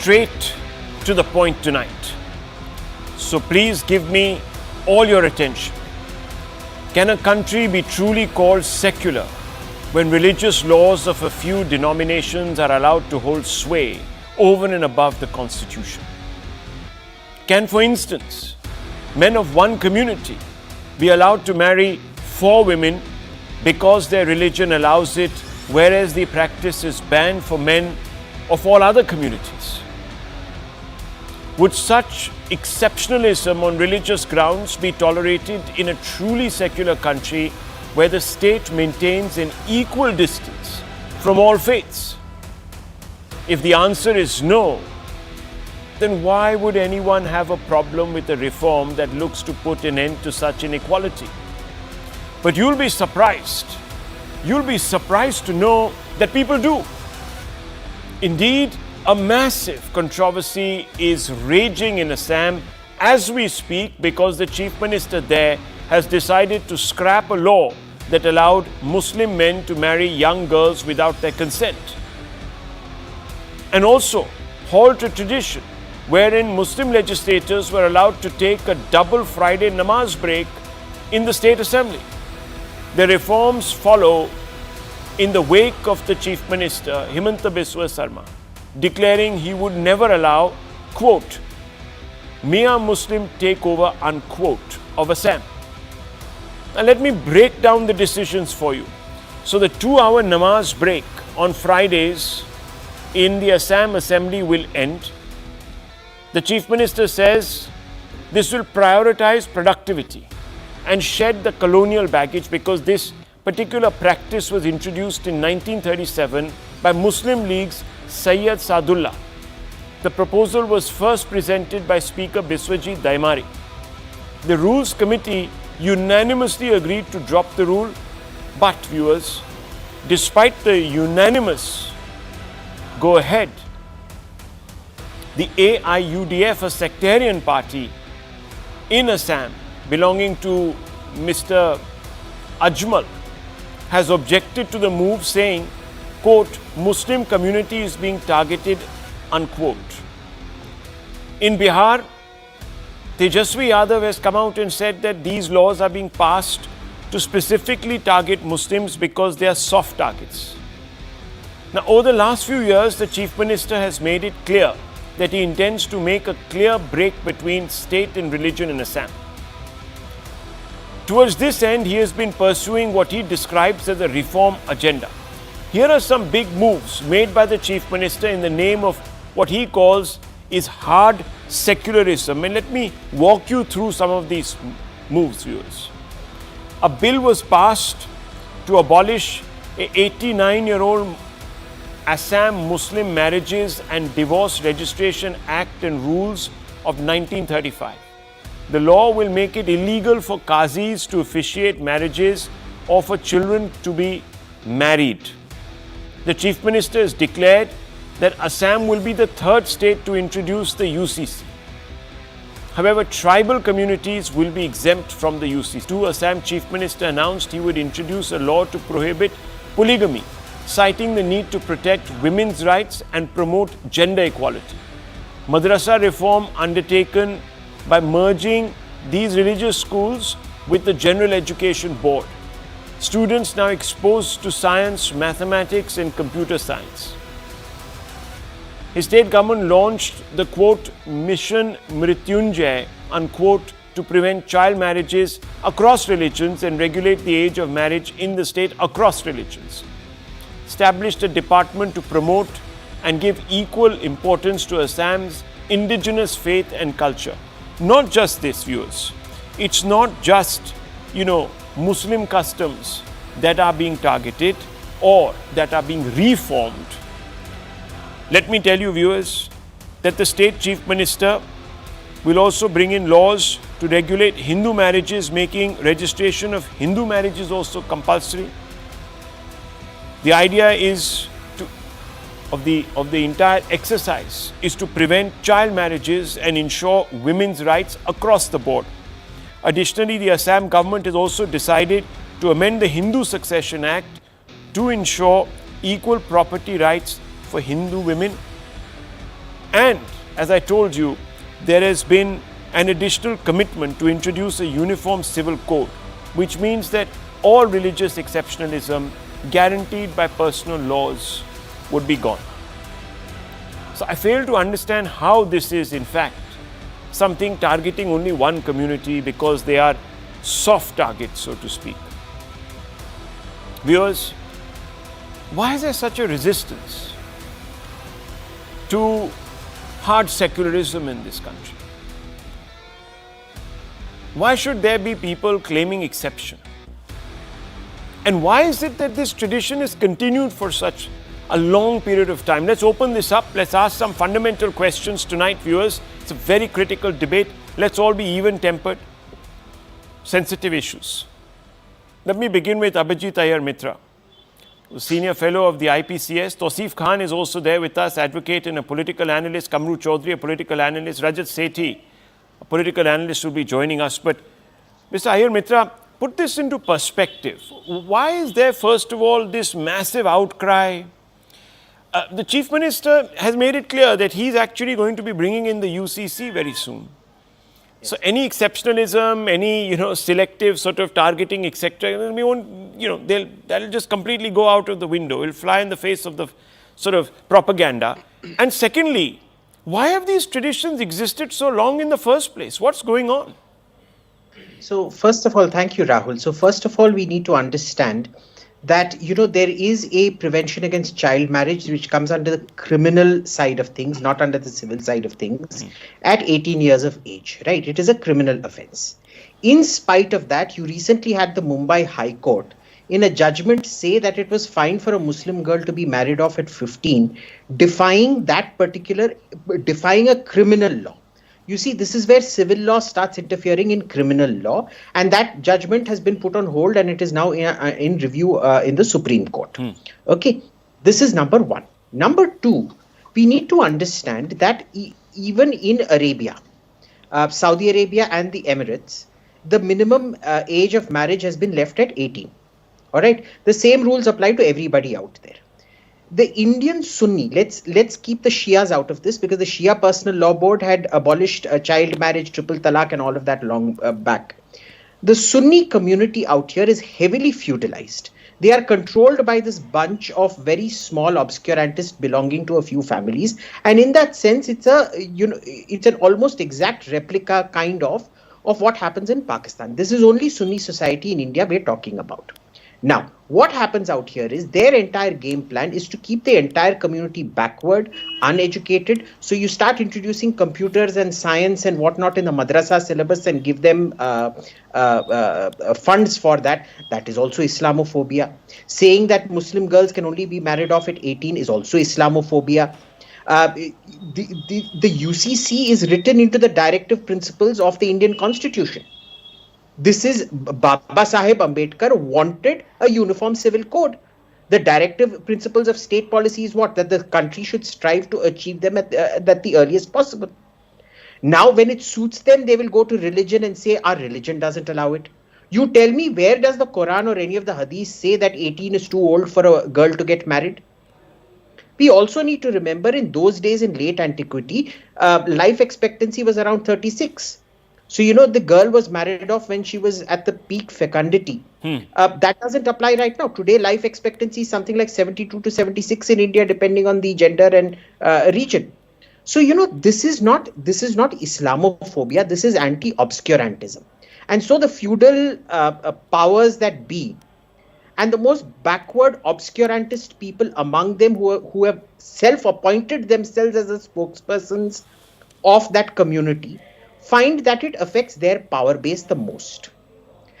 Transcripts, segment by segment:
straight to the point tonight. So please give me all your attention. Can a country be truly called secular when religious laws of a few denominations are allowed to hold sway over and above the Constitution? Can, for instance, men of one community be allowed to marry 4 women because their religion allows it, whereas the practice is banned for men of all other communities? Would such exceptionalism on religious grounds be tolerated in a truly secular country where the state maintains an equal distance from all faiths? If the answer is no, then why would anyone have a problem with a reform that looks to put an end to such inequality? But you'll be surprised. You'll be surprised to know that people do. Indeed, a massive controversy is raging in Assam as we speak because the Chief Minister there has decided to scrap a law that allowed Muslim men to marry young girls without their consent. And also halt a tradition wherein Muslim legislators were allowed to take a double Friday namaz break in the State Assembly. The reforms follow in the wake of the Chief Minister, Himanta Biswa Sarma, declaring he would never allow, quote, Mia Muslim takeover, unquote, of Assam. Now let me break down the decisions for you. So the 2-hour namaz break on Fridays in the Assam Assembly will end. The Chief Minister says this will prioritize productivity and shed the colonial baggage because this particular practice was introduced in 1937 by Muslim League's Sayyid Sadullah. The proposal was first presented by Speaker Biswaji Daimari. The Rules Committee unanimously agreed to drop the rule, but viewers, despite the unanimous go ahead, the AIUDF, a sectarian party in Assam belonging to Mr. Ajmal, has objected to the move, saying, quote, Muslim community is being targeted, unquote. In Bihar, Tejasvi Yadav has come out and said that these laws are being passed to specifically target Muslims because they are soft targets. Now, over the last few years, the Chief Minister has made it clear that he intends to make a clear break between state and religion in Assam. Towards this end, he has been pursuing what he describes as a reform agenda. Here are some big moves made by the Chief Minister in the name of what he calls is hard secularism. And let me walk you through some of these moves, viewers. A bill was passed to abolish a 89-year-old Assam Muslim Marriages and Divorce Registration Act and Rules of 1935. The law will make it illegal for qazis to officiate marriages or for children to be married. The Chief Minister has declared that Assam will be the 3rd state to introduce the UCC. However, tribal communities will be exempt from the UCC. The Assam Chief Minister announced he would introduce a law to prohibit polygamy, citing the need to protect women's rights and promote gender equality. Madrasa reform undertaken by merging these religious schools with the General Education Board. Students now exposed to science, mathematics and computer science. His state government launched the, quote, Mission Mrityunjay, unquote, to prevent child marriages across religions and regulate the age of marriage in the state across religions. Established a department to promote and give equal importance to Assam's indigenous faith and culture. Not just this, viewers. It's not just, Muslim customs that are being targeted or that are being reformed. Let me tell you, viewers, that the State Chief Minister will also bring in laws to regulate Hindu marriages, making registration of Hindu marriages also compulsory. The idea is of the entire exercise is to prevent child marriages and ensure women's rights across the board. Additionally, the Assam government has also decided to amend the Hindu Succession Act to ensure equal property rights for Hindu women. And as I told you, there has been an additional commitment to introduce a uniform civil code, which means that all religious exceptionalism guaranteed by personal laws would be gone. So I fail to understand how this is in fact something targeting only one community because they are soft targets, so to speak. Viewers, why is there such a resistance to hard secularism in this country? Why should there be people claiming exception? And why is it that this tradition is continued for such a long period of time? Let's open this up. Let's ask some fundamental questions tonight, viewers. It's a very critical debate. Let's all be even-tempered. Sensitive issues. Let me begin with Abhijit Iyer Mitra, Senior Fellow of the IPCS. Toif Khan is also there with us, advocate and a political analyst. Kamru Chaudhary, a political analyst. Rajat Sethi, a political analyst, will be joining us. But Mr. Iyer Mitra, put this into perspective. Why is there, first of all, this massive outcry? The Chief Minister has made it clear that he's actually going to be bringing in the UCC very soon. Yes. So any exceptionalism, any selective sort of targeting, etc., we won't, that'll just completely go out of the window. It'll fly in the face of the sort of propaganda. And secondly, why have these traditions existed so long in the first place? What's going on? So first of all, thank you, Rahul. So first of all, we need to understand that, there is a prevention against child marriage, which comes under the criminal side of things, not under the civil side of things, at 18 years of age, right? It is a criminal offense. In spite of that, you recently had the Mumbai High Court in a judgment say that it was fine for a Muslim girl to be married off at 15, defying a criminal law. You see, this is where civil law starts interfering in criminal law, and that judgment has been put on hold and it is now in review in the Supreme Court. Okay, this is number one. Number two, we need to understand that even in Arabia, Saudi Arabia and the Emirates, the minimum age of marriage has been left at 18. All right, the same rules apply to everybody out there. The Indian Sunni, let's keep the Shias out of this, because the Shia Personal Law Board had abolished child marriage, triple talaq and all of that long back. The Sunni community out here is heavily feudalized. They are controlled by this bunch of very small obscurantists belonging to a few families. And in that sense, it's an almost exact replica kind of what happens in Pakistan. This is only Sunni society in India we're talking about. Now, what happens out here is their entire game plan is to keep the entire community backward, uneducated. So you start introducing computers and science and whatnot in the madrasa syllabus and give them funds for that. That is also Islamophobia. Saying that Muslim girls can only be married off at 18 is also Islamophobia. The UCC is written into the directive principles of the Indian Constitution. This is Baba Saheb Ambedkar wanted a uniform civil code. The directive principles of state policy is what? That the country should strive to achieve them at the earliest possible. Now, when it suits them, they will go to religion and say, our religion doesn't allow it. You tell me, where does the Quran or any of the Hadith say that 18 is too old for a girl to get married? We also need to remember in those days in late antiquity, life expectancy was around 36. So, the girl was married off when she was at the peak fecundity. That doesn't apply right now. Today, life expectancy is something like 72 to 76 in India, depending on the gender and region. So, this is not Islamophobia. This is anti-obscurantism. And so the feudal powers that be and the most backward obscurantist people among them who have self-appointed themselves as the spokespersons of that community find that it affects their power base the most.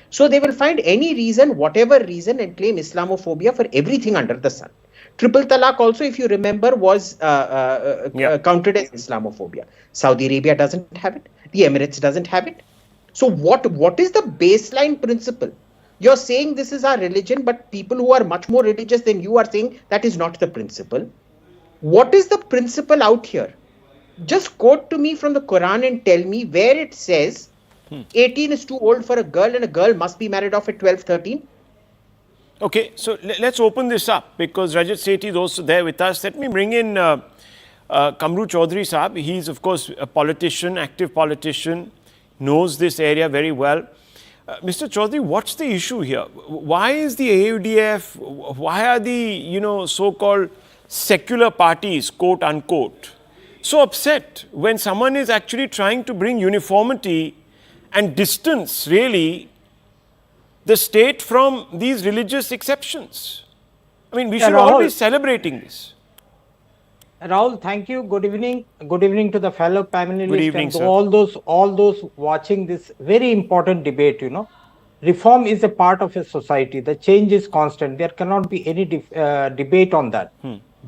So they will find any reason, whatever reason, and claim Islamophobia for everything under the sun. Triple talaq also, if you remember, was counted as Islamophobia. Saudi Arabia doesn't have it. The Emirates doesn't have it. So what is the baseline principle? You're saying this is our religion, but people who are much more religious than you are saying that is not the principle. What is the principle out here? Just quote to me from the Quran and tell me where it says 18 is too old for a girl and a girl must be married off at 12, 13. Okay, so let's open this up because Rajat Sethi is also there with us. Let me bring in Kamru Chaudhary Saab, he's of course a politician, active politician, knows this area very well. Mr. Chaudhary, what's the issue here? Why is the AUDF, why are the, so-called secular parties, quote unquote, so upset when someone is actually trying to bring uniformity and distance, really, the state from these religious exceptions? I mean, we should all be celebrating this. Rahul, thank you. Good evening. Good evening to the fellow panelists. Good evening, and sir. all those watching this very important debate. Reform is a part of a society. The change is constant. There cannot be any debate on that.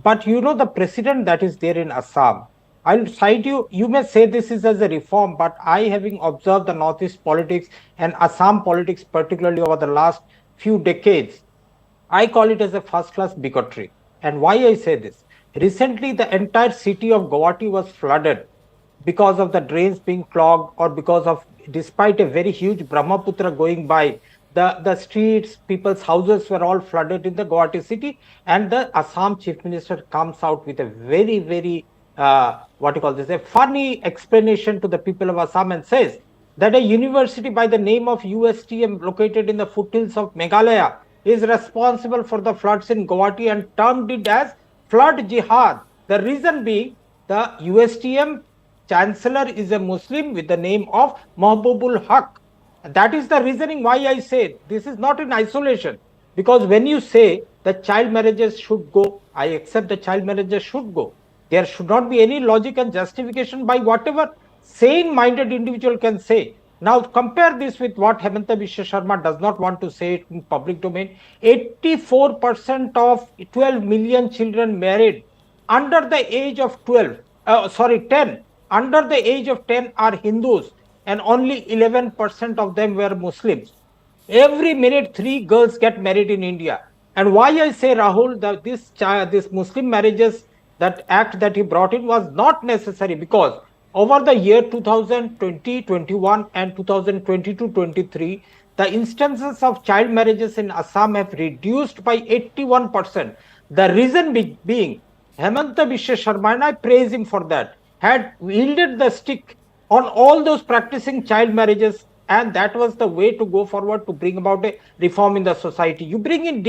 But the precedent that is there in Assam, I'll cite you. You may say this is as a reform, but I, having observed the Northeast politics and Assam politics, particularly over the last few decades, I call it as a first-class bigotry. And why I say this? Recently, the entire city of Guwahati was flooded because of the drains being clogged, or because of, despite a very huge Brahmaputra going by, the streets, people's houses were all flooded in the Guwahati city. And the Assam Chief Minister comes out with a very, very, a funny explanation to the people of Assam, and says that a university by the name of USTM, located in the foothills of Meghalaya, is responsible for the floods in Guwahati, and termed it as flood jihad. The reason being, the USTM chancellor is a Muslim with the name of Mahbubul Haq. That is the reasoning why I say this is not in isolation. Because when you say the child marriages should go, I accept the child marriages should go. There should not be any logic and justification by whatever sane-minded individual can say. Now compare this with what Himanta Biswa Sarma does not want to say it in public domain. 84% of 12 million children married under the age of 10, under the age of 10 are Hindus, and only 11% of them were Muslims. Every minute 3 girls get married in India. And why I say, Rahul, that this Muslim marriages, that act that he brought in was not necessary, because over the year 2020, 21 and 2022, 23, the instances of child marriages in Assam have reduced by 81%. The reason being, Himanta Biswa Sarma, and I praise him for that, had wielded the stick on all those practicing child marriages, and that was the way to go forward to bring about a reform in the society. You bring in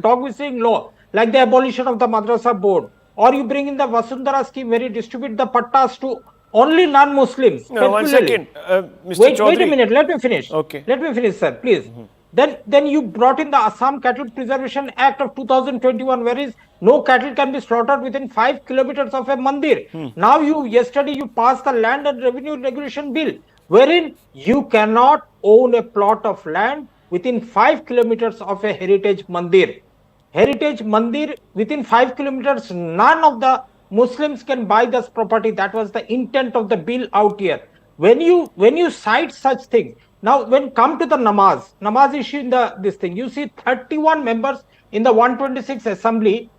dog whistling law, like the abolition of the Madrasa board, or you bring in the Vasundhara scheme where you distribute the pattas to only non-Muslims. No, 1 second, Mr. Wait Chaudhary. a minute, let me finish. Okay. Let me finish, sir, please. Then you brought in the Assam Cattle Preservation Act of 2021, whereas no cattle can be slaughtered within 5 kilometers of a mandir. Now yesterday you passed the Land and Revenue Regulation Bill, wherein you cannot own a plot of land within 5 kilometers of a heritage mandir. Heritage mandir within 5 kilometers, none of the Muslims can buy this property. That was the intent of the bill out here. When you cite such things, now when come to the namaz issue in this thing, you see 31 members in the 126 assembly,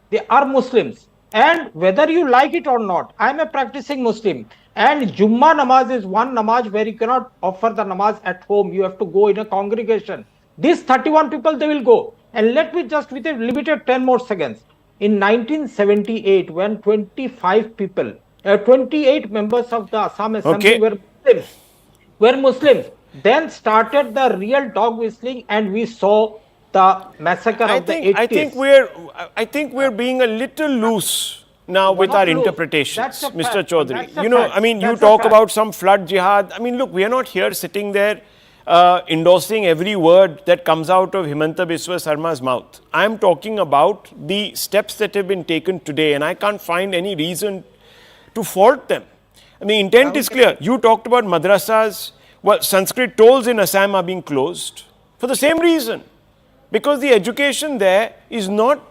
they are Muslims. And whether you like it or not, I am a practicing Muslim. And Jummah namaz is one namaz where you cannot offer the namaz at home. You have to go in a congregation. These 31 people, they will go. And let me just, with a limited 10 more seconds. In 1978, when 28 members of the Assam Assembly were Muslims, then started the real dog whistling, and we saw the massacre of the 80s. I think we're being a little loose now with our interpretations, Mr. Chaudhary. You talk about some flood jihad. Look, we are not here sitting there endorsing every word that comes out of Himanta Biswa Sarma's mouth. I am talking about the steps that have been taken today, and I can't find any reason to fault them. The intent is clear. You talked about madrasas. Well, Sanskrit tolls in Assam are being closed for the same reason, because the education there is not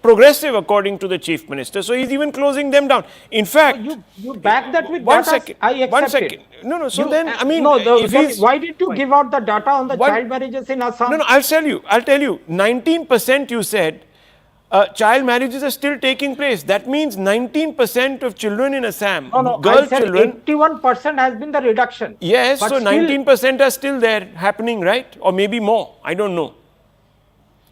progressive according to the Chief Minister. So he's even closing them down. In fact, you back that with one data. second. I accept One second. it. No. So then, why did you give out the data on the child marriages in Assam? No. I'll tell you. 19% you said child marriages are still taking place. That means 19% of children in Assam, girl children. 81% has been the reduction. Yes. So 19% are still there happening, right? Or maybe more. I don't know.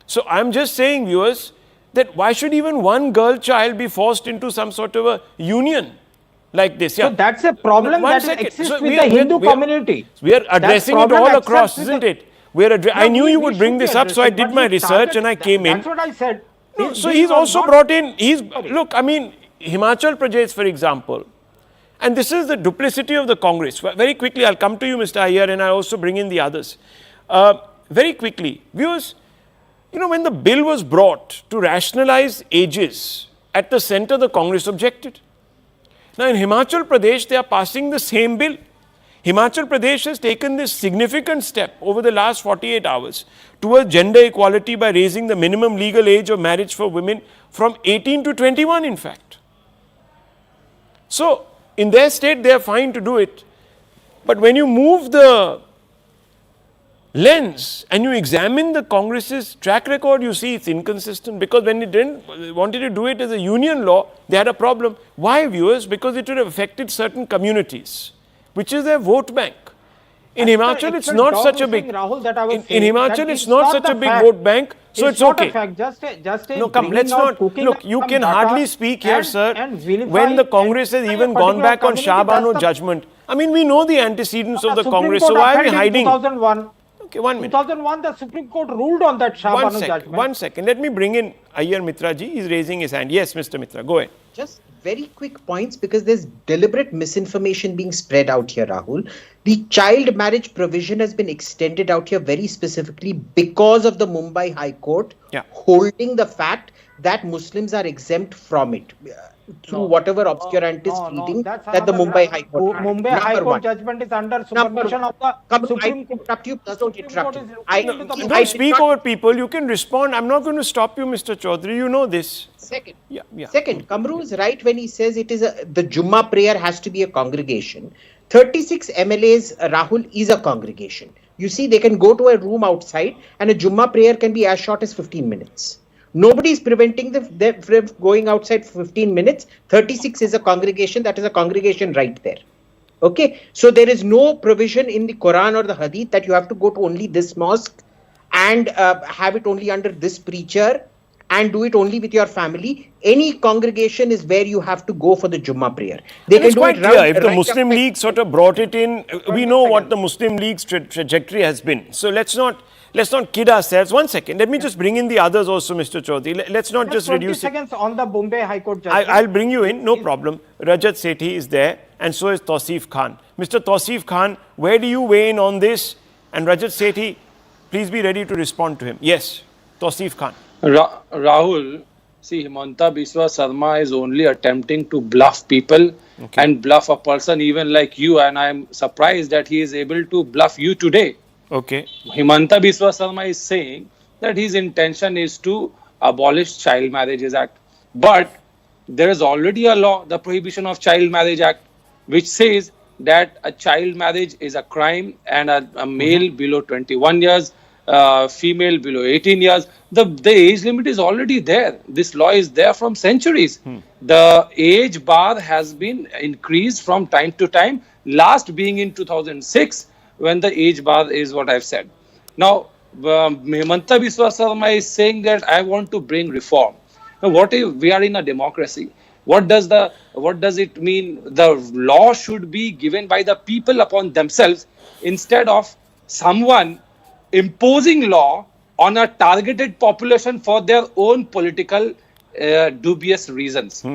So I'm just saying, viewers, that why should even one girl child be forced into some sort of a union like this? So that's a problem One that second. exists So with the Hindu community. We are addressing it problem all exists across, with isn't the- it? I knew you would bring should be this up, so I addressing, did but my he research targeted- and I came in. That's what I said. No, so This he's was also not- brought in, Sorry. look, I mean, Himachal Pradesh, for example, and this is the duplicity of the Congress. Very quickly, I'll come to you, Mr. Iyer, and I'll also bring in the others. Very quickly, viewers, when the bill was brought to rationalize ages, at the center, the Congress objected. Now, in Himachal Pradesh, they are passing the same bill. Himachal Pradesh has taken this significant step over the last 48 hours towards gender equality by raising the minimum legal age of marriage for women from 18 to 21, in fact. So, in their state, they are fine to do it. But when you move the lens and you examine the Congress's track record, you see it's inconsistent, because when it wanted to do it as a union law, they had a problem. Why, viewers? Because it would have affected certain communities, which is their vote bank. In Himachal, it's not such a big. Rahul, that I was In saying, Himachal, that it's not such the a big fact. vote bank, so it's not okay. A fact. Just a No, come, bringing let's out, not. cooking Look, you some can data hardly speak here, and- sir, and vilify when the and Congress has vilify a even gone particular back on community. Shah That's Bano the- judgment. I mean, we know the antecedents of the Supreme Congress, Court so why are we upheld in hiding? 2001. Okay, 1 minute. 2001, the Supreme Court ruled on that Shah Bano judgment. 1 second. Let me bring in Iyer Mitra ji. He's raising his hand. Yes, Mr. Mitra, go ahead. Just very quick points, because there's deliberate misinformation being spread out here, Rahul. The child marriage provision has been extended out here very specifically because of the Mumbai High Court holding the fact that Muslims are exempt from it through whatever obscurantist reading that the Mumbai High Court had. Mumbai High Court judgment is under supervision of the Supreme Court. Interrupt you, please don't interrupt. Don't speak over people. You can respond. I'm not going to stop you, Mr. Chaudhary. You know this. Second, Yeah. Second, Kamru is right when he says it is the Jummah prayer has to be a congregation. 36 MLAs, Rahul, is a congregation. You see, they can go to a room outside and a Jummah prayer can be as short as 15 minutes. Nobody is preventing them from going outside for 15 minutes. 36 is a congregation. That is a congregation right there. Okay, so there is no provision in the Quran or the Hadith that you have to go to only this mosque and have it only under this preacher and do it only with your family. Any congregation is where you have to go for the Jummah prayer. They It's quite clear. If the Muslim League sort of brought it in, we know what the Muslim League's trajectory has been. So let's not kid ourselves. 1 second. Let me just bring in the others also, Mr. Chaudhary. Let's not just reduce it. 20 seconds on the Bombay High Court judgment. I'll bring you in, no problem. Rajat Sethi is there, and so is Toif Khan. Mr. Toif Khan, where do you weigh in on this? And Rajat Sethi, please be ready to respond to him. Yes, Toif Khan. Rahul, see, Himanta Biswa Sarma is only attempting to bluff people and bluff a person even like you, and I am surprised that he is able to bluff you today. Okay. Himanta Biswa Sarma is saying that his intention is to abolish Child Marriages Act. But there is already a law, the Prohibition of Child Marriage Act, which says that a child marriage is a crime and a male below 21 years, female below 18 years. The age limit is already there. This law is there from centuries. The age bar has been increased from time to time, last being in 2006, when the age bar is what I've said. Now, Himanta Biswa Sarma is saying that I want to bring reform. Now, what if we are in a democracy? What does it mean? The law should be given by the people upon themselves instead of someone imposing law on a targeted population for their own political dubious reasons.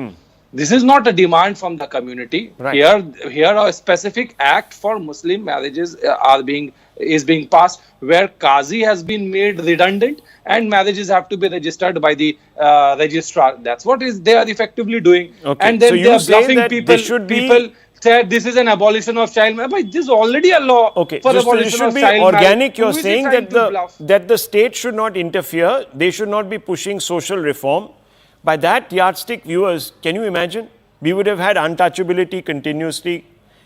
This is not a demand from the community. Right. Here a specific act for Muslim marriages is being passed, where Qazi has been made redundant and marriages have to be registered by the registrar. That's what they are effectively doing. Okay. And then So they you are say bluffing that people. there should be- People said this is an abolition of child marriage. But this is already a law Okay, for so abolition it should of be child organic. marriage. You're Who is he saying trying to bluff? that the state should not interfere. They should not be pushing social reform. By that yardstick, viewers, can you imagine? We would have had untouchability continuously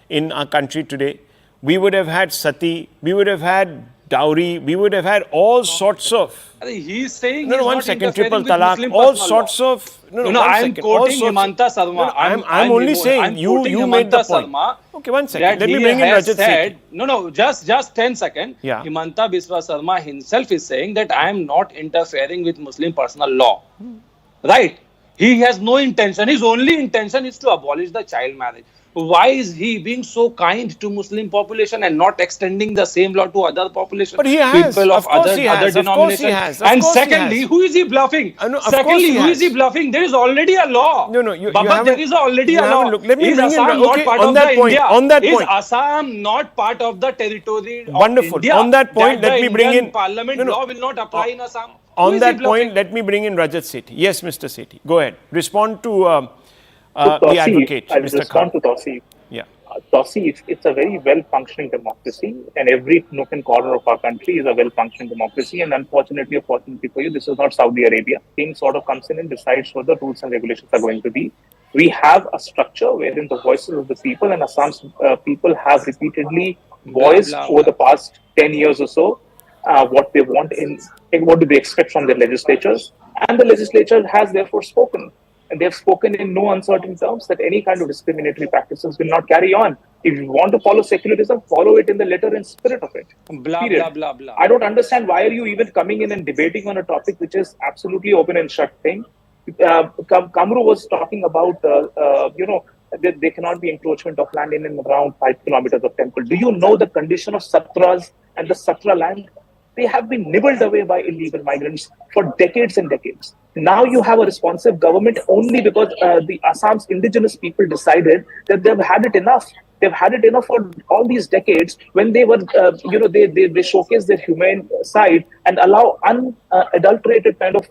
in our country today. We would have had sati. We would have had dowry. We would have had all sorts of. He is saying No, he's 1 not second, interfering triple with talaq, Muslim all personal sorts law. of. No, one I'm second, all quoting sorts of- Himanta Sarma. No, I'm only saying I'm you quoting made the Himanta point. Sarma Okay, 1 second. that Let me he bring in has Rajat said, Sethi. just 10 seconds. Yeah. Himanta Biswa Sarma himself is saying that I am not interfering with Muslim personal law. right? He has no intention. His only intention is to abolish the child marriage. Why is he being so kind to Muslim population and not extending the same law to other population, But he has. people Of of course other he has. Of course he denominations? has. Of And course he secondly, has. who is he bluffing? No, of course Secondly, he who is he has. bluffing? There is already a law. No, you Baba, haven't. there is already you a haven't law. looked. Let me Is bring in. Assam not Okay, part on of that the point. India? On that Is point. Assam not part of the territory of Wonderful. India? On that point, that let the me bring Indian in. Parliament No, no. law will not apply in Assam. Who On is he that bluffing? point, let me bring in Rajat Sethi. Yes, Mr. Sethi. Go ahead. Respond to the Tosi, advocate, I'll Mr. respond Khan. to Tosi. Yeah. Tosi, it's a very well-functioning democracy, and every nook and corner of our country is a well-functioning democracy. And unfortunately, or fortunately for you, this is not Saudi Arabia. King sort of comes in and decides what the rules and regulations are going to be. We have a structure wherein the voices of the people and Assam's people have repeatedly voiced over the past 10 years or so what they want what do they expect from their legislatures, and the legislature has therefore spoken. And they have spoken in no uncertain terms that any kind of discriminatory practices will not carry on. If you want to follow secularism, follow it in the letter and spirit of it. Blah, Period. blah, blah, blah. I don't understand why are you even coming in and debating on a topic which is absolutely open and shut thing. Kamru was talking about, there cannot be encroachment of land in and around 5 kilometers of temple. Do you know the condition of Satras and the Satra land? They have been nibbled away by illegal migrants for decades and decades. Now you have a responsive government only because the Assam's indigenous people decided that they've had it enough. They've had it enough for all these decades when they were, they showcase their humane side and allow unadulterated kind of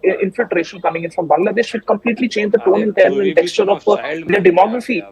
infiltration coming in from Bangladesh, should completely change the tone and tenor and texture of their demography.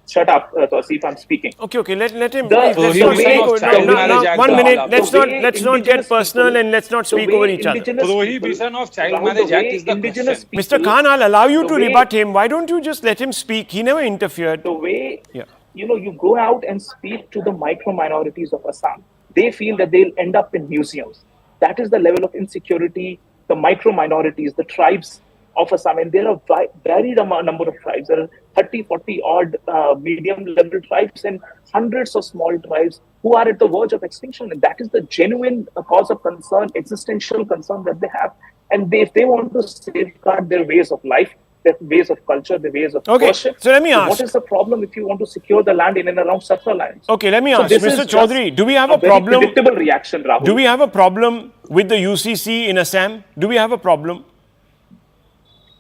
Shut up, Tosi, if I'm speaking. Okay. Let him. The Please, let's way not of speak. child No, marriage no, act, 1 minute. blah, Let's blah, not blah. let's not get Indigenous personal people- and let's not the speak way over each other. indigenous Prohibition people- of child Rahul, marriage the act way is the indigenous question. Mr. people- Khan, I'll allow you to the way- rebut him. Why don't you just let him speak? He never interfered. The way Yeah. you go out and speak to the micro minorities of Assam, they feel that they'll end up in museums. That is the level of insecurity. The micro minorities, the tribes of Assam, and there are varied number of tribes. There are 30, 40 odd medium level tribes and hundreds of small tribes who are at the verge of extinction. And that is the genuine cause of concern, existential concern that they have. And if they want to safeguard their ways of life, their ways of culture, their ways of Okay, worship, so let me ask. what is the problem if you want to secure the land in and around Satra lands? Okay, let me So ask, this is Mr. just Chaudhary, do we have a very problem? predictable reaction, Rahul. Do we have a problem with the UCC in Assam? Do we have a problem?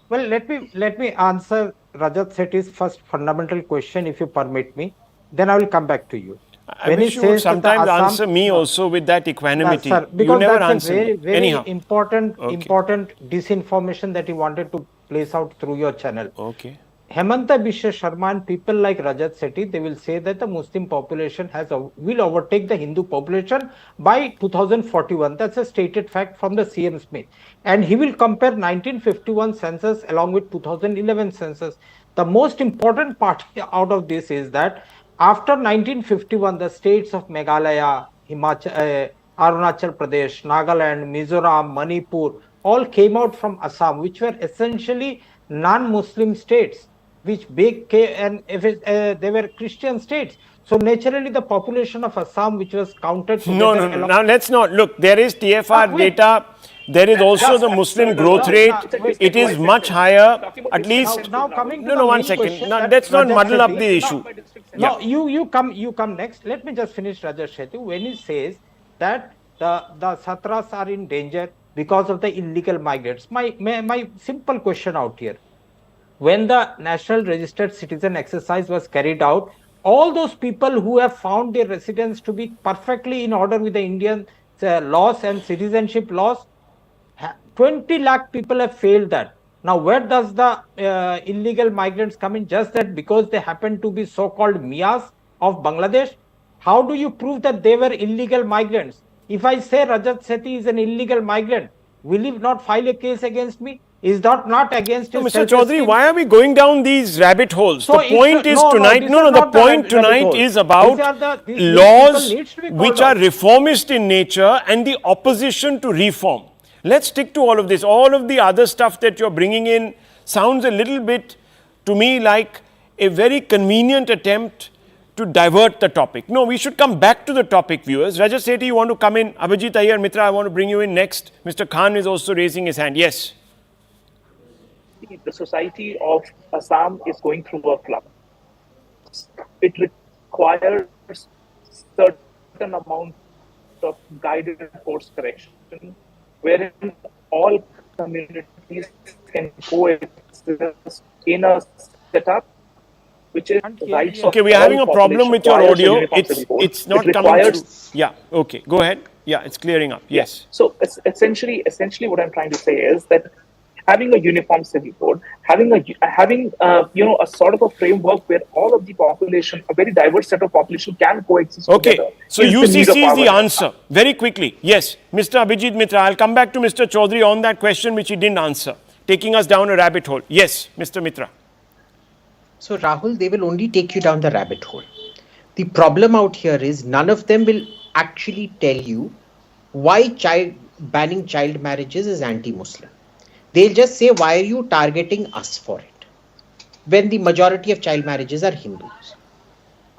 Well, let me answer Rajat Sethi's first fundamental question, if you permit me. Then I will come back to you. I wish you would sometimes answer me also with that equanimity. Sir, You because never that's answer a very, me. very Anyhow. important Okay. disinformation that you wanted to place out through your channel. Okay. Himanta Biswa Sarma and people like Rajat Sethi, they will say that the Muslim population will overtake the Hindu population by 2041. That's a stated fact from the CM Smith. And he will compare 1951 census along with 2011 census. The most important part out of this is that after 1951, the states of Meghalaya, Arunachal Pradesh, Nagaland, Mizoram, Manipur all came out from Assam, which were essentially non-Muslim states, which they were Christian states. So naturally, the population of Assam, which was counted together. No. Now let's not look. There is TFR data. There is also the Muslim growth rate. It is much higher. At least. Now coming to No, the one main second. question No, that let's not Rajat muddle up Sethi- the issue. No, you come next. Let me just finish Rajat Sethi. When he says that the Satras are in danger because of the illegal migrants. My simple question out here. When the National Registered Citizen exercise was carried out, all those people who have found their residence to be perfectly in order with the Indian laws and citizenship laws, 20 lakh people have failed that. Now, where does the illegal migrants come in? Just that because they happen to be so-called Mias of Bangladesh? How do you prove that they were illegal migrants? If I say Rajat Sethi is an illegal migrant, will he not file a case against me? Is that not against his Mr. Chaudhary, self-esteem? why are we going down these rabbit holes? So The point is tonight, the point tonight is about laws which are reformist in nature and the opposition to reform. Let's stick to all of this. All of the other stuff that you're bringing in sounds a little bit to me like a very convenient attempt to divert the topic. No, we should come back to the topic, viewers. Rajat Sethi, you want to come in? Abhijit Iyer, Mitra, I want to bring you in next. Mr. Khan is also raising his hand. Yes. the society of Assam is going through a flux. It requires certain amount of guided course correction, wherein all communities can coexist in a setup which is rights of Okay, we are having a problem with your audio. It's not coming through. Yeah, okay, go ahead. Yeah, it's clearing up. Yes. So essentially what I'm trying to say is that having a uniform civil code, having a sort of a framework where all of the population, a very diverse set of population, can coexist Okay, together. so UCC is the answer. Very quickly, yes, Mr. Abhijit Mitra, I'll come back to Mr. Chaudhary on that question which he didn't answer, taking us down a rabbit hole. Yes, Mr. Mitra. So Rahul, they will only take you down the rabbit hole. The problem out here is none of them will actually tell you why banning child marriages is anti-Muslim. They'll just say, why are you targeting us for it? When the majority of child marriages are Hindus.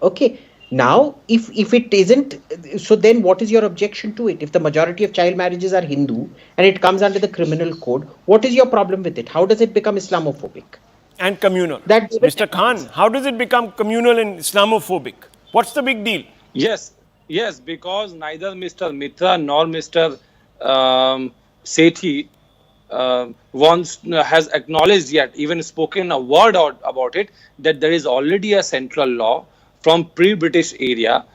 Okay, now if it isn't, so then what is your objection to it? If the majority of child marriages are Hindu and it comes under the criminal code, what is your problem with it? How does it become Islamophobic? And communal. Mr. Khan, how does it become communal and Islamophobic? What's the big deal? Yes, because neither Mr. Mitra nor Mr. Sethi has acknowledged yet, even spoken a word out about it, that there is already a central law from pre-British era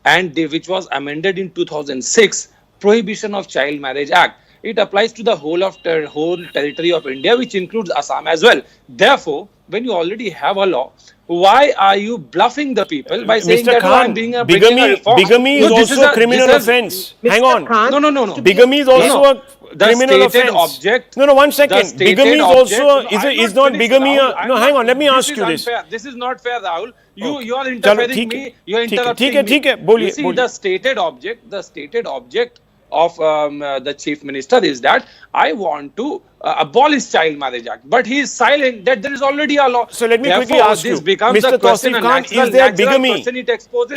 and which was amended in 2006, Prohibition of Child Marriage Act. It applies to the whole territory of India, which includes Assam as well. Therefore, when you already have a law, why are you bluffing the people by saying Mr. that Khan, bringing a reform? bigamy is also a criminal offence. Hang on. No. Bigamy is also a criminal offence. No, 1 second. Bigamy is also is not bigamy a... No, hang on. Let me ask you this. This is not fair, Rahul. You are interfering me. You are interrupting me. You see, the stated object of the Chief Minister is that I want to abolish Child Marriage Act. But he is silent that there is already a law. So let me quickly ask you, Mr. Toif Khan, is there bigamy?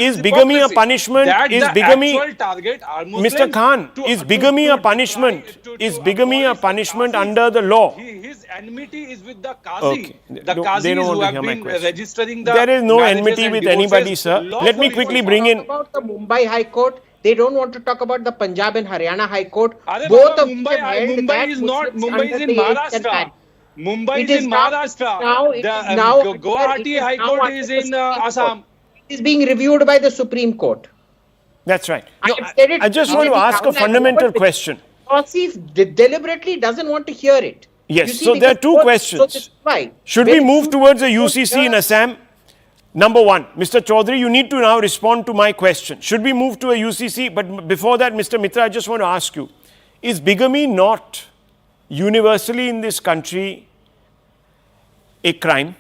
Is bigamy a punishment? Is bigamy... Mr. Khan, is bigamy a punishment? Is bigamy a punishment under the law? His enmity is with the Qazi. The Qazis who have been registering the... There is no enmity with anybody, sir. Let me quickly bring in... About the Mumbai High Court, they don't want to talk about the Punjab and Haryana High Court. Both of Mumbai is not. Mumbai is in Maharashtra. Mumbai is in Maharashtra. Now, Guwahati High Court is in Assam. It is being reviewed by the Supreme Court. That's right. No, I just want to ask a fundamental question. Asif deliberately doesn't want to hear it. Yes, so there are two questions. Should we move towards a UCC in Assam? Number one, Mr. Chaudhary, you need to now respond to my question. Should we move to a UCC? But before that, Mr. Mitra, I just want to ask you, is bigamy not universally in this country a crime?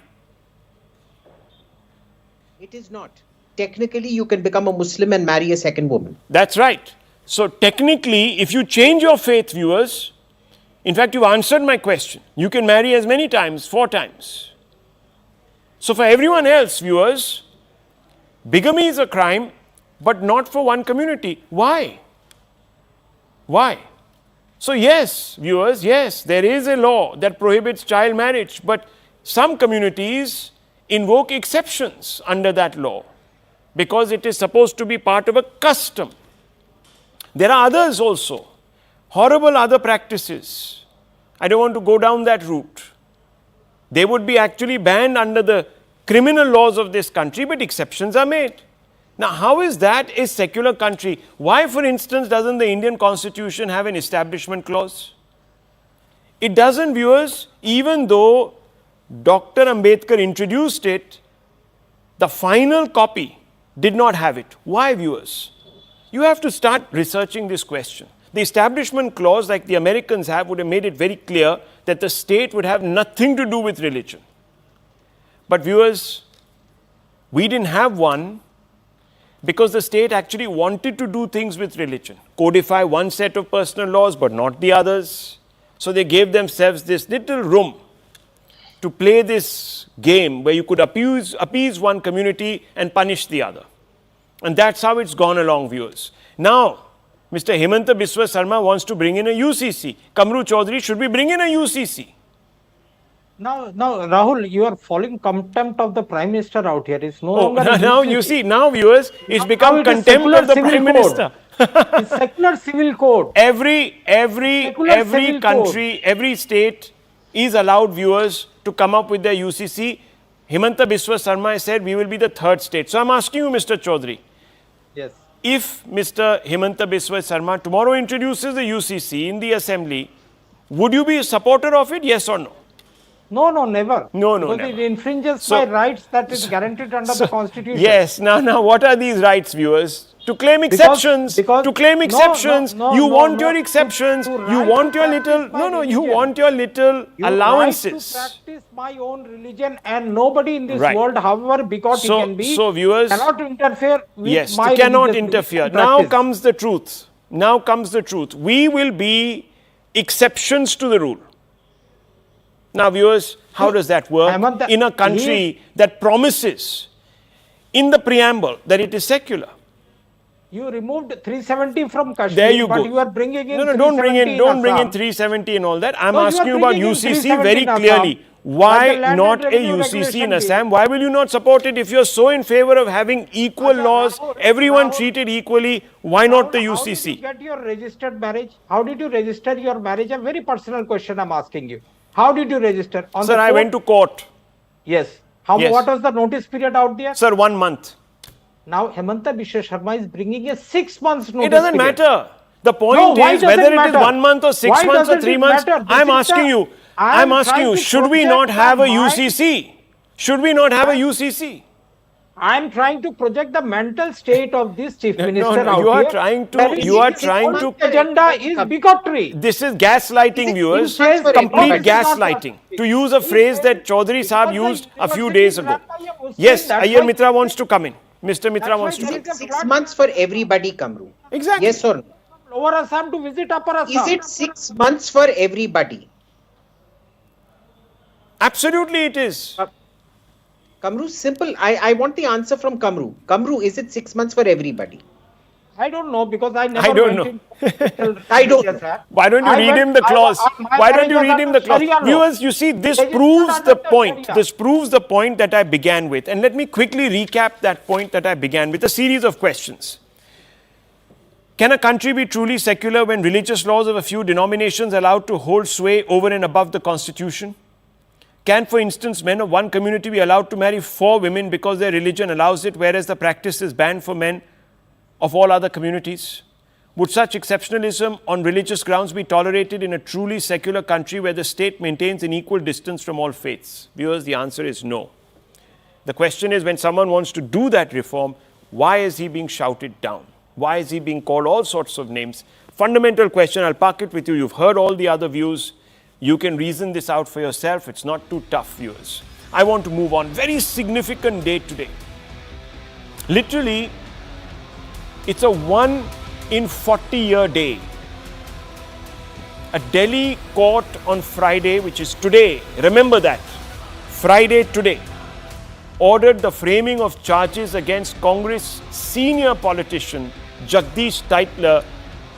It is not. Technically, you can become a Muslim and marry a second woman. That's right. So technically, if you change your faith, viewers, in fact, you've answered my question. You can marry as many times, 4 times. So for everyone else, viewers, bigamy is a crime, but not for one community. Why? Why? So yes, viewers, yes, there is a law that prohibits child marriage, but some communities invoke exceptions under that law because it is supposed to be part of a custom. There are others also, horrible other practices. I don't want to go down that route. They would be actually banned under the criminal laws of this country, but exceptions are made. Now, how is that a secular country? Why, for instance, doesn't the Indian Constitution have an establishment clause? It doesn't, viewers, even though Dr. Ambedkar introduced it, the final copy did not have it. Why, viewers? You have to start researching this question. The establishment clause, like the Americans have, would have made it very clear that the state would have nothing to do with religion. But viewers, we didn't have one because the state actually wanted to do things with religion. Codify one set of personal laws but not the others. So they gave themselves this little room to play this game where you could appease one community and punish the other. And that's how it's gone along, viewers. Now, Mr. Himanta Biswa Sarma wants to bring in a UCC. Kamru Chaudhary, should we bring in a UCC? Now, Rahul, you are falling contempt of the Prime Minister out here. It's no Oh, longer a now UCC. you see, now viewers, it's Now become it is contempt secular of the civil Prime code. Minister. It's secular civil code. Every Secular civil country, every state is allowed viewers to come up with their UCC. Himanta Biswa Sarma has said we will be the third state. So I'm asking you, Mr. Chaudhary, Yes. if Mr. Himanta Biswa Sarma tomorrow introduces the UCC in the assembly, would you be a supporter of it? Yes or no? No, never. No, because never. it infringes So- my rights that is guaranteed under the Constitution. Yes. Now, what are these rights, viewers? To claim exceptions. because- to claim no, exceptions. no, you no, want no. your exceptions. To You right want to your practice little. my No. You religion. want your little You allowances. Right to practice my own religion, and nobody in this Right. world, however bigot he can be, so viewers, cannot interfere with yes, my they cannot religious interfere. practice. Now comes the truth. Now comes the truth. We will be exceptions to the rule. Now, viewers, how does that work Himanta, in a country that promises in the preamble that it is secular? You removed 370 from Kashmir, There you but go. you are bringing in No, don't bring in, 370 don't bring in Assam. 370 and all that. I'm No, you are asking you about bringing in UCC 370 very in Assam. clearly. But Why the Land not and a Revenue UCC in Regulation Assam? Why will you not support it if you're so in favor of having equal laws, everyone treated equally? Why not the How did UCC? you get your registered marriage? How did you register your marriage? A very personal question I'm asking you. How did you register? On Sir, the I court? went to court. Yes. Yes. What was the notice period out there? Sir, 1 month. Now, Himanta Biswa Sarma is bringing a 6 months notice It doesn't period. matter. The No, point why is does whether it it is matter? 1 month or 6 Why months or doesn't 3 it months. matter? This I'm is asking the- you. I am I'm asking trying you, to should we project not have a the mind- UCC? Should we not have a UCC? I'm trying to project the mental state of this chief minister no, out you are here. trying to- That is you are his trying whole to- agenda is bigotry. This is gaslighting, viewers. says Complete everybody. gaslighting. To use a phrase that Chaudhary Saab used a few days ago. Yes, Ayyar Mitra wants to come in. Mr. Mitra That's wants why to there come is in. a 6 months for everybody, Kamru. Exactly. Yes or no? Lower Assam to visit Upper Assam. Is it 6 months for everybody? Absolutely it is. Kamru, simple. I want the answer from Kamru. Kamru, is it 6 months for everybody? I don't know because I never I don't went know. in. I don't know. Sir. Why don't you I read went- him the I- clause? my Why don't marriage you was read him the under clause? Sharia law. Viewers, you see, this Registered proves under the the point. Sharia. This proves the point that I began with. And let me quickly recap that point that I began with, a series of questions. Can a country be truly secular when religious laws of a few denominations are allowed to hold sway over and above the constitution? Can, for instance, men of one community be allowed to marry 4 women because their religion allows it, whereas the practice is banned for men of all other communities? Would such exceptionalism on religious grounds be tolerated in a truly secular country where the state maintains an equal distance from all faiths? Viewers, the answer is no. The question is, when someone wants to do that reform, why is he being shouted down? Why is he being called all sorts of names? Fundamental question, I'll park it with you. You've heard all the other views. You can reason this out for yourself. It's not too tough, viewers. I want to move on. Very significant day today. Literally, it's a 1 in 40-year day. A Delhi court on Friday, which is today, remember that, Friday today, ordered the framing of charges against Congress senior politician Jagdish Tytler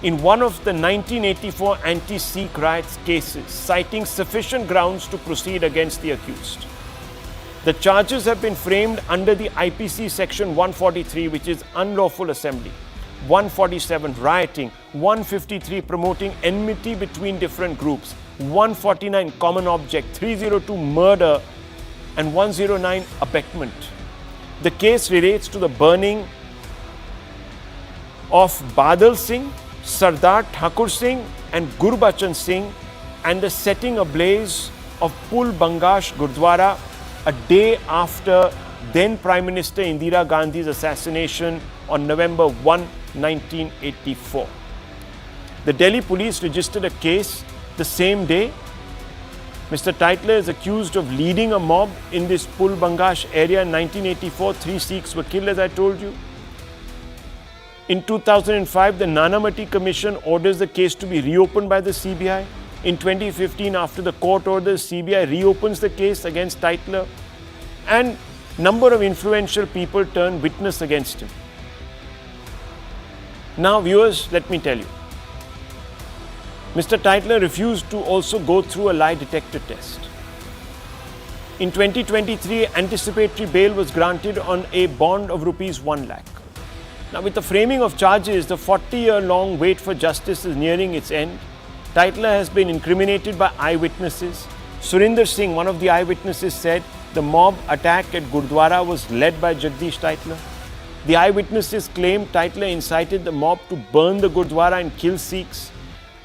in one of the 1984 Anti-Sikh Riots cases, citing sufficient grounds to proceed against the accused. The charges have been framed under the IPC section 143, which is unlawful assembly, 147 rioting, 153 promoting enmity between different groups, 149 common object, 302 murder, and 109 abetment. The case relates to the burning of Badal Singh, Sardar Thakur Singh and Gurbachan Singh, and the setting ablaze of Pul Bangash Gurdwara a day after then Prime Minister Indira Gandhi's assassination on November 1, 1984. The Delhi police registered a case the same day. Mr. Tytler is accused of leading a mob in this Pul Bangash area in 1984. 3 Sikhs were killed, as I told you. In 2005, the Nanamati Commission orders the case to be reopened by the CBI. In 2015, after the court orders, CBI reopens the case against Tytler, and number of influential people turn witness against him. Now, viewers, let me tell you, Mr. Tytler refused to also go through a lie detector test. In 2023, anticipatory bail was granted on a bond of rupees 1 lakh. Now, with the framing of charges, the 40-year-long wait for justice is nearing its end. Tytler has been incriminated by eyewitnesses. Surinder Singh, one of the eyewitnesses, said the mob attack at Gurdwara was led by Jagdish Tytler. The eyewitnesses claimed Tytler incited the mob to burn the Gurdwara and kill Sikhs.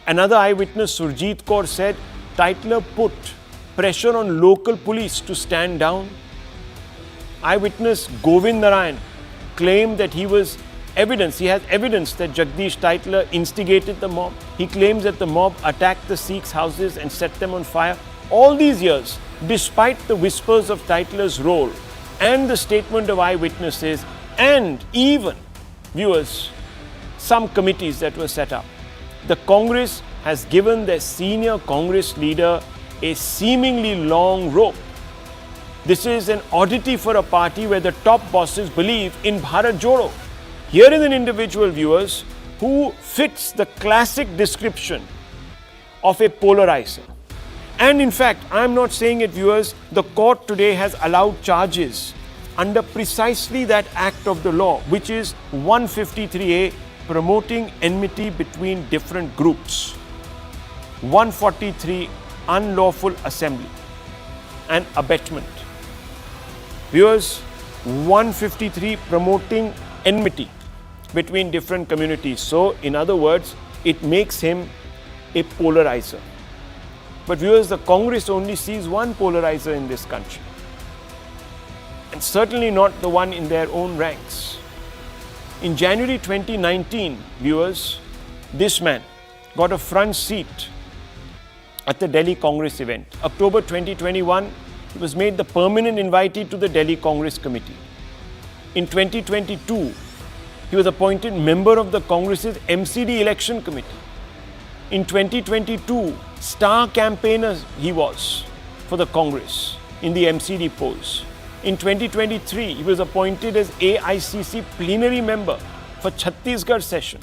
Another eyewitness, Surjit Kaur, said Tytler put pressure on local police to stand down. Eyewitness Govind Narayan claimed that he has evidence that Jagdish Tytler instigated the mob. He claims that the mob attacked the Sikhs' houses and set them on fire. All these years, despite the whispers of Tytler's role and the statement of eyewitnesses and even, viewers, some committees that were set up, the Congress has given their senior Congress leader a seemingly long rope. This is an oddity for a party where the top bosses believe in Bharat Jodo. Here is an individual, viewers, who fits the classic description of a polarizer. And in fact, I am not saying it, viewers, the court today has allowed charges under precisely that act of the law, which is 153A, promoting enmity between different groups. 143, unlawful assembly and abetment. Viewers, 153, promoting enmity between different communities. So, in other words, it makes him a polarizer. But viewers, the Congress only sees one polarizer in this country, and certainly not the one in their own ranks. In January 2019, viewers, this man got a front seat at the Delhi Congress event. October 2021, he was made the permanent invitee to the Delhi Congress Committee. In 2022, he was appointed member of the Congress's MCD election committee. In 2022, star campaigner he was for the Congress in the MCD polls. In 2023, he was appointed as AICC plenary member for Chhattisgarh session.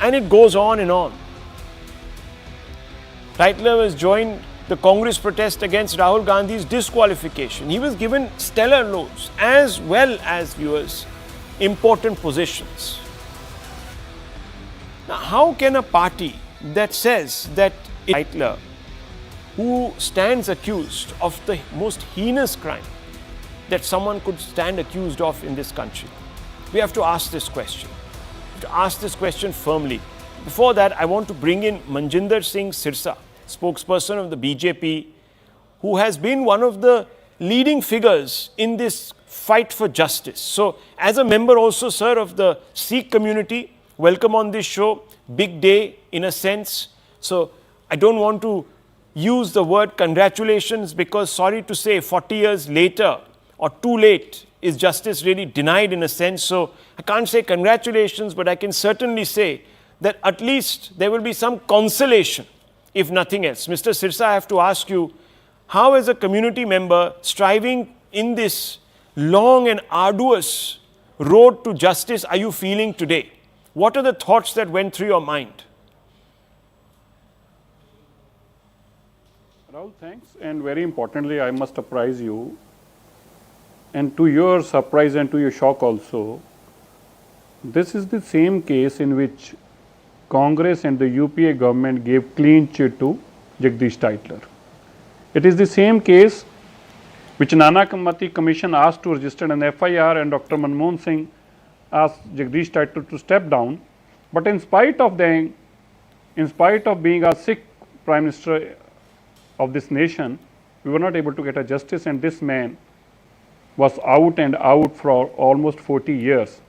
And it goes on and on. Tytler has joined the Congress protest against Rahul Gandhi's disqualification. He was given stellar loads as well as, viewers, important positions. Now, how can a party that says that Tytler, who stands accused of the most heinous crime that someone could stand accused of in this country? We have to ask this question. We have to ask this question firmly. Before that, I want to bring in Manjinder Singh Sirsa, spokesperson of the BJP, who has been one of the leading figures in this fight for justice. So, as a member also, sir, of the Sikh community, welcome on this show. Big day in a sense. So, I don't want to use the word congratulations because, sorry to say, 40 years later or too late, is justice really denied in a sense. So, I can't say congratulations, but I can certainly say that at least there will be some consolation, if nothing else. Mr. Sirsa, I have to ask you, how as a community member striving in this long and arduous road to justice are you feeling today? What are the thoughts that went through your mind? Rahul, thanks. And very importantly, I must apprise you, and to your surprise and to your shock also, this is the same case in which Congress and the UPA government gave clean chit to Jagdish Tytler. It is the same case which Nana Committee Commission asked to register an FIR, and Dr. Manmohan Singh asked Jagdish Tytler to step down. But in spite of being a Sikh Prime Minister of this nation, we were not able to get a justice, and this man was out and out for almost 40 years.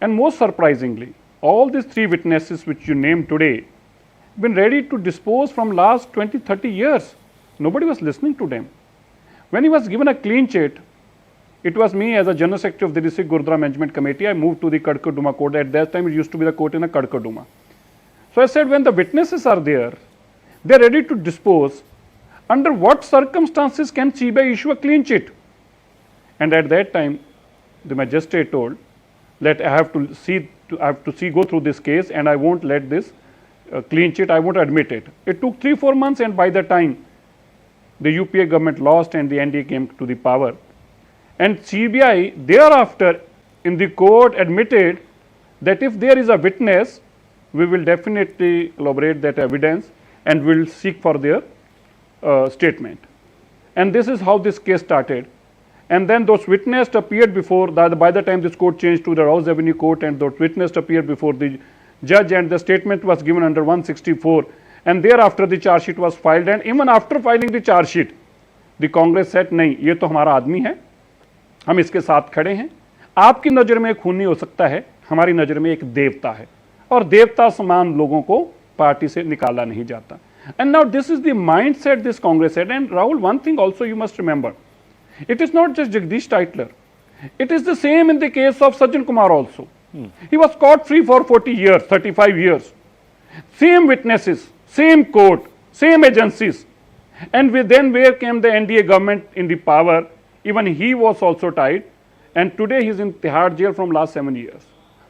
And most surprisingly, all these three witnesses which you named today have been ready to dispose from last 20-30 years. Nobody was listening to them. When he was given a clean chit, it was me as a General Secretary of the District Gurudwara Management Committee. I moved to the Kadkaduma court. At that time, it used to be the court in a Kadkaduma. So I said, when the witnesses are there, they are ready to dispose. Under what circumstances can CBI issue a clean chit? And at that time, the magistrate told that I have to go through this case, and I won't let this clean chit, I won't admit it. It took 3-4 months, and by the time the UPA government lost and the NDA came to the power. And CBI thereafter in the court admitted that if there is a witness, we will definitely elaborate that evidence and will seek for their statement. And this is how this case started. And then those witnesses appeared before, by the time this court changed to the Rouse Avenue Court, and those witnesses appeared before the judge, and the statement was given under 164. And thereafter the charge sheet was filed, and even after filing the charge sheet, the Congress said, नहीं, ये तो हमारा आदमी है, हम इसके साथ खड़े हैं. आपकी नज़र में एक खूनी हो सकता है, हमारी नज़र में एक देवता है, और देवता समान लोगों को पार्टी से निकाला नहीं जाता. And now this is the mindset this Congress had. And Rahul, one thing also you must remember, it is not just Jagdish Tytler. It is the same in the case of Sajjan Kumar also. He was caught free for 40 years, 35 years. Same witnesses, same court, same agencies. And then where came the NDA government in the power? Even he was also tied. And today he is in Tihar jail from last 7 years.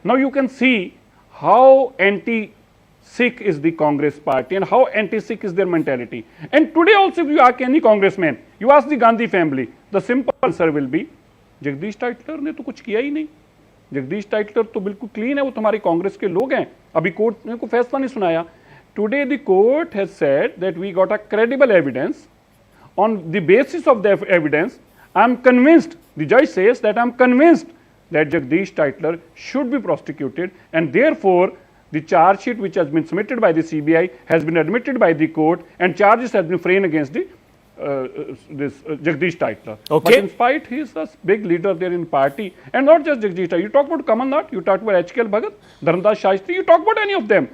Now you can see how anti-Sikh is the Congress party and how anti-Sikh is their mentality. And today also if you ask any congressman, you ask the Gandhi family, the simple answer will be, Jagdish Tytler ने तो कुछ किया ही नहीं. Jagdish Tytler तो बिल्कुल clean है, वो तुम्हारी कांग्रेस के लोग हैं, अभी कोर्ट ने को फैसला नहीं सुनाया. Today the court has said that we got a credible evidence. On the basis of the evidence, I am convinced, the judge says that I am convinced that Jagdish Tytler should be prosecuted, and therefore the charge sheet which has been submitted by the CBI has been admitted by the court, and charges have been framed against the Jagdish Tytler. Okay. But in spite, he is a big leader there in party, and not just Jagdish Tytler. You talk about Kamal Nath, you talk about HKL Bhagat, Dharamdas Shastri, you talk about any of them.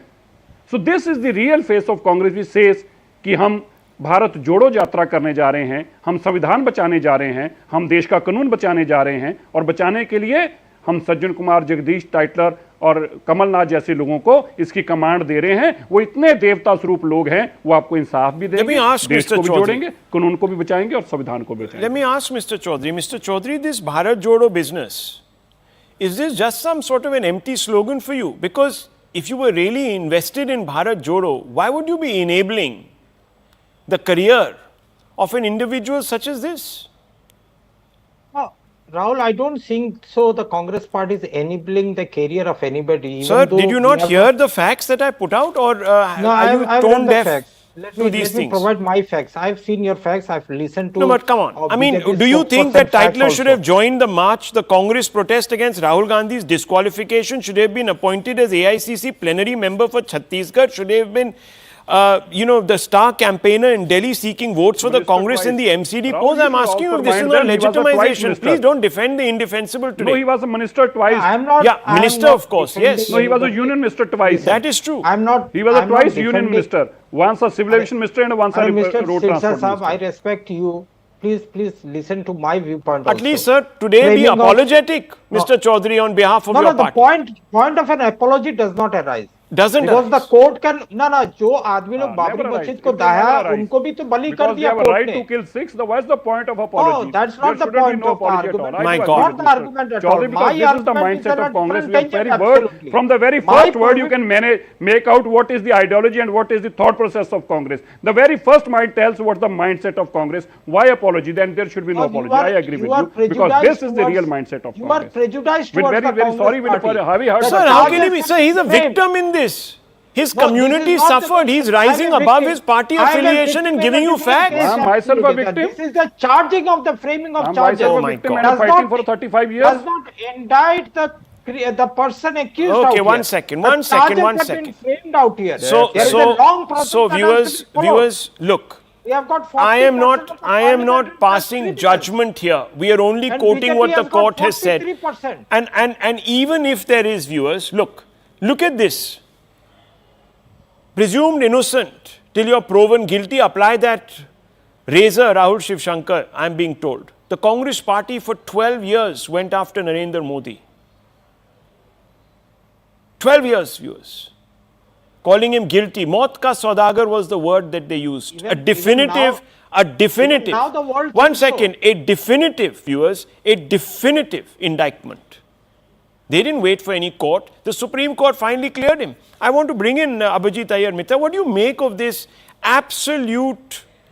So this is the real face of Congress, which says कि हम भारत जोड़ो यात्रा करने जा रहे हैं, हम संविधान बचाने जा रहे हैं, हम देश का कानून बचाने जा रहे हैं, और बचाने के लिए हम सज्जन कुमार, जगदीश टाइटलर और कमलनाथ जैसे लोगों को इसकी कमांड दे रहे हैं. वो इतने देवता स्वरूप लोग हैं, वो आपको इंसाफ भी देंगे, देश को भी जोड़ेंगे, कानून को भी बचाएंगे और संविधान को भी बचाएंगे. Let me ask Mr. Chaudhary, this Bharat Jodo business, is this just some sort of an empty slogan for you? Because if you were really invested in Bharat Jodo, why would you be enabling the career of an individual such as this? Rahul, I don't think so. The Congress party is enabling the career of anybody. Sir, did you not hear the facts that I put out, or are you tone deaf to these things? Let me provide my facts. I've seen your facts. I've listened to. No, but come on. I mean, do you think that Tytler should have joined the march, the Congress protest against Rahul Gandhi's disqualification? Should have been appointed as AICC plenary member for Chhattisgarh? Should have been, the star campaigner in Delhi seeking votes for the Congress in the MCD polls? I'm asking you if this is not legitimization. Please don't defend the indefensible today. No, he was a minister twice. I'm not. Yeah, minister, of course, yes. No, he was a union minister twice. That is true. I'm not. He was a twice union minister. Once a civil aviation minister and once a road transport minister. I respect you. Please listen to my viewpoint. At least, sir, today be apologetic, Mr. Chaudhary, on behalf of your party. No, the point of an apology does not arise. Doesn't because the court can जो आदमी लोग बाबरी मस्जिद को दहाया उनको भी तो बली कर दिया कोर्ट ने. Right to kill Sikhs. What's the point of apology? Oh, that's not the point of argument. My God. Not the argument at all. My this is the mindset of Congress. From the very first word you can make out what is the ideology and what is the thought process of Congress. The very first mind tells what the mindset of Congress. Why apology? Then there should be no apology. I agree with you. Because this is the real mindset of Congress. You are prejudiced towards the Congress. Sorry, sir, how can he be? Sir, he's a victim in this. His community suffered. He's rising above his party affiliation and giving you facts. I am myself a victim. This is the charging of the framing of charges. Oh my God. Does fighting for 35 years. Does not indict the person accused out Okay, here. one second. Charges have been framed out here. So viewers, look. We have got I am not passing judgment here. We are only quoting what the court has said. And even if there is, viewers, look at this. Presumed innocent till you're proven guilty, apply that razor, Rahul Shiv Shankar, I'm being told. The Congress party for 12 years went after Narendra Modi. 12 years, viewers. Calling him guilty. Maut ka saudagar was the word that they used. A definitive. Now the world One second. A definitive, viewers, a definitive indictment. They didn't wait for any court. The Supreme Court finally cleared him. I want to bring in Abhijit Iyer. Mitra, what do you make of this absolute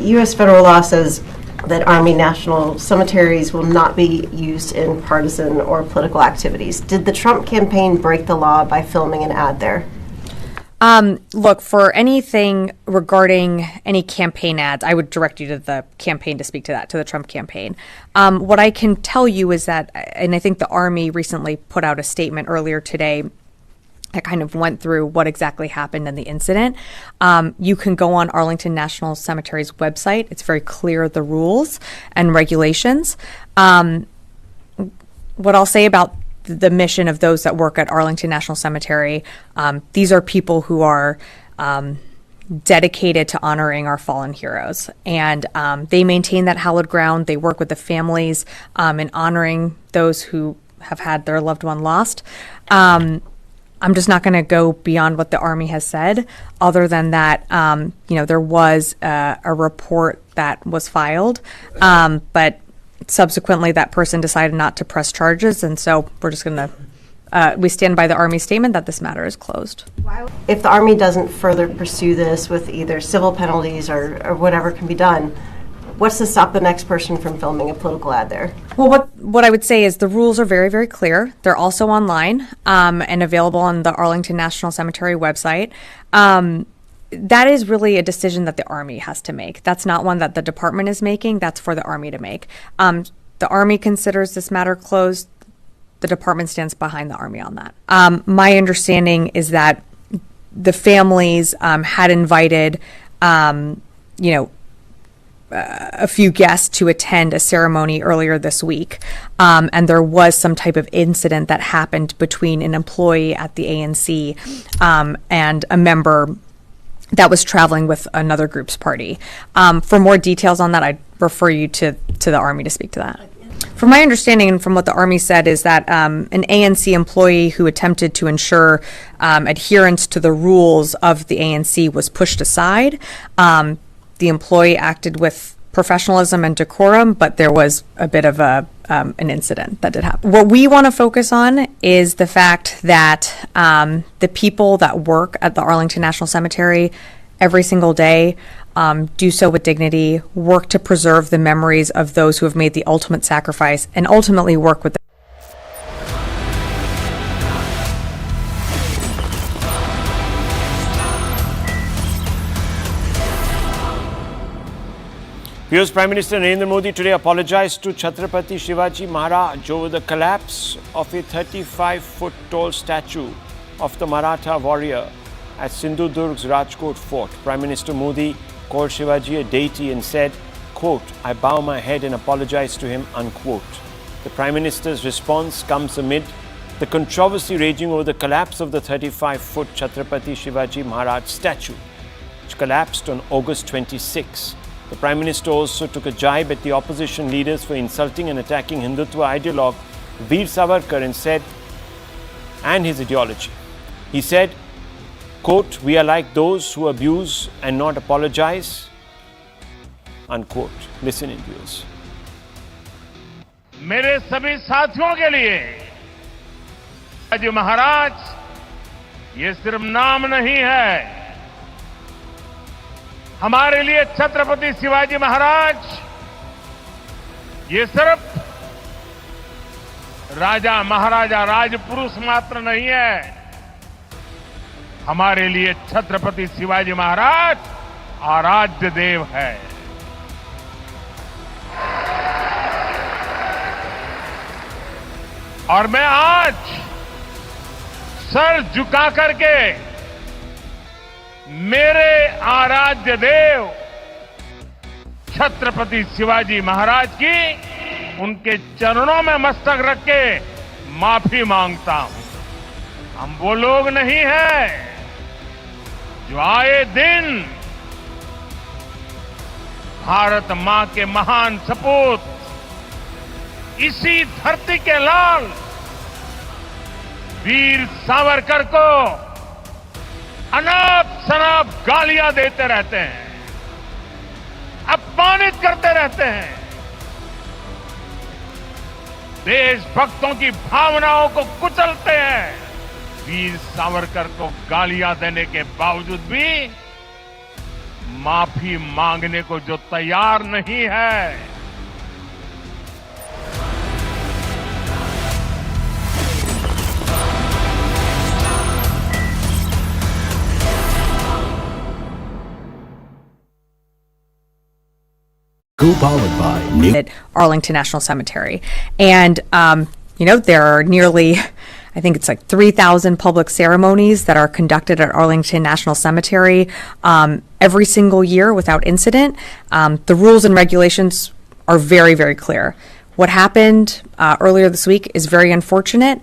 U.S. federal law says that Army national cemeteries will not be used in partisan or political activities. Did the Trump campaign break the law by filming an ad there? Look, for anything regarding any campaign ads, I would direct you to the campaign to speak to that, to the Trump campaign. What I can tell you is that, and I think the Army recently put out a statement earlier today that kind of went through what exactly happened in the incident. You can go on Arlington National Cemetery's website. It's very clear, the rules and regulations. What I'll say about the mission of those that work at Arlington National Cemetery, these are people who are dedicated to honoring our fallen heroes. And they maintain that hallowed ground. They work with the families in honoring those who have had their loved one lost. I'm just not going to go beyond what the Army has said, other than that, there was a report that was filed, but subsequently that person decided not to press charges, and so we're just going to, we stand by the Army statement that this matter is closed. If the Army doesn't further pursue this with either civil penalties or whatever can be done, what's to stop the next person from filming a political ad there? Well, what I would say is the rules are very, very clear. They're also online and available on the Arlington National Cemetery website. That is really a decision that the Army has to make. That's not one that the department is making. That's for the Army to make. The Army considers this matter closed. The department stands behind the Army on that. My understanding is that the families had invited, a few guests to attend a ceremony earlier this week. And there was some type of incident that happened between an employee at the ANC and a member that was traveling with another group's party. For more details on that, I'd refer you to the Army to speak to that. From my understanding and from what the Army said is that an ANC employee who attempted to ensure adherence to the rules of the ANC was pushed aside. The employee acted with professionalism and decorum, but there was a bit of an incident that did happen. What we want to focus on is the fact that the people that work at the Arlington National Cemetery every single day do so with dignity, work to preserve the memories of those who have made the ultimate sacrifice, and ultimately work with US Prime Minister Narendra Modi today apologized to Chhatrapati Shivaji Maharaj over the collapse of a 35-foot tall statue of the Maratha warrior at Sindhudurg's Rajkot fort. Prime Minister Modi called Shivaji a deity and said, quote, "I bow my head and apologize to him," unquote. The Prime Minister's response comes amid the controversy raging over the collapse of the 35-foot Chhatrapati Shivaji Maharaj statue, which collapsed on August 26. The Prime Minister also took a jibe at the opposition leaders for insulting and attacking Hindutva ideologue Veer Savarkar and his ideology. He said, quote, "We are like those who abuse and not apologize," unquote. Listen in, viewers. मेरे सभी साथियों के लिए शिवाजी महाराज ये सिर्फ नाम नहीं है, हमारे लिए छत्रपति शिवाजी महाराज ये सिर्फ राजा महाराजा राजपुरुष मात्र नहीं है, हमारे लिए छत्रपति शिवाजी महाराज आराध्य देव है। और मैं आज सर झुका करके मेरे आराध्य देव छत्रपति शिवाजी महाराज की उनके चरणों में मस्तक रख के माफी मांगता हूं। हम वो लोग नहीं हैं जो आए दिन भारत मां के महान सपूत इसी धरती के लाल वीर सावरकर को अनाप शनाप गालियां देते रहते हैं, अपमानित करते रहते हैं, देशभक्तों की भावनाओं को कुचलते हैं। वीर सावरकर को गालियां देने के बावजूद भी माफी मांगने को जो तैयार नहीं है, Co-powered by at Arlington National Cemetery. And, there are nearly, I think it's like 3,000 public ceremonies that are conducted at Arlington National Cemetery every single year without incident. The rules and regulations are very, very clear. What happened earlier this week is very unfortunate.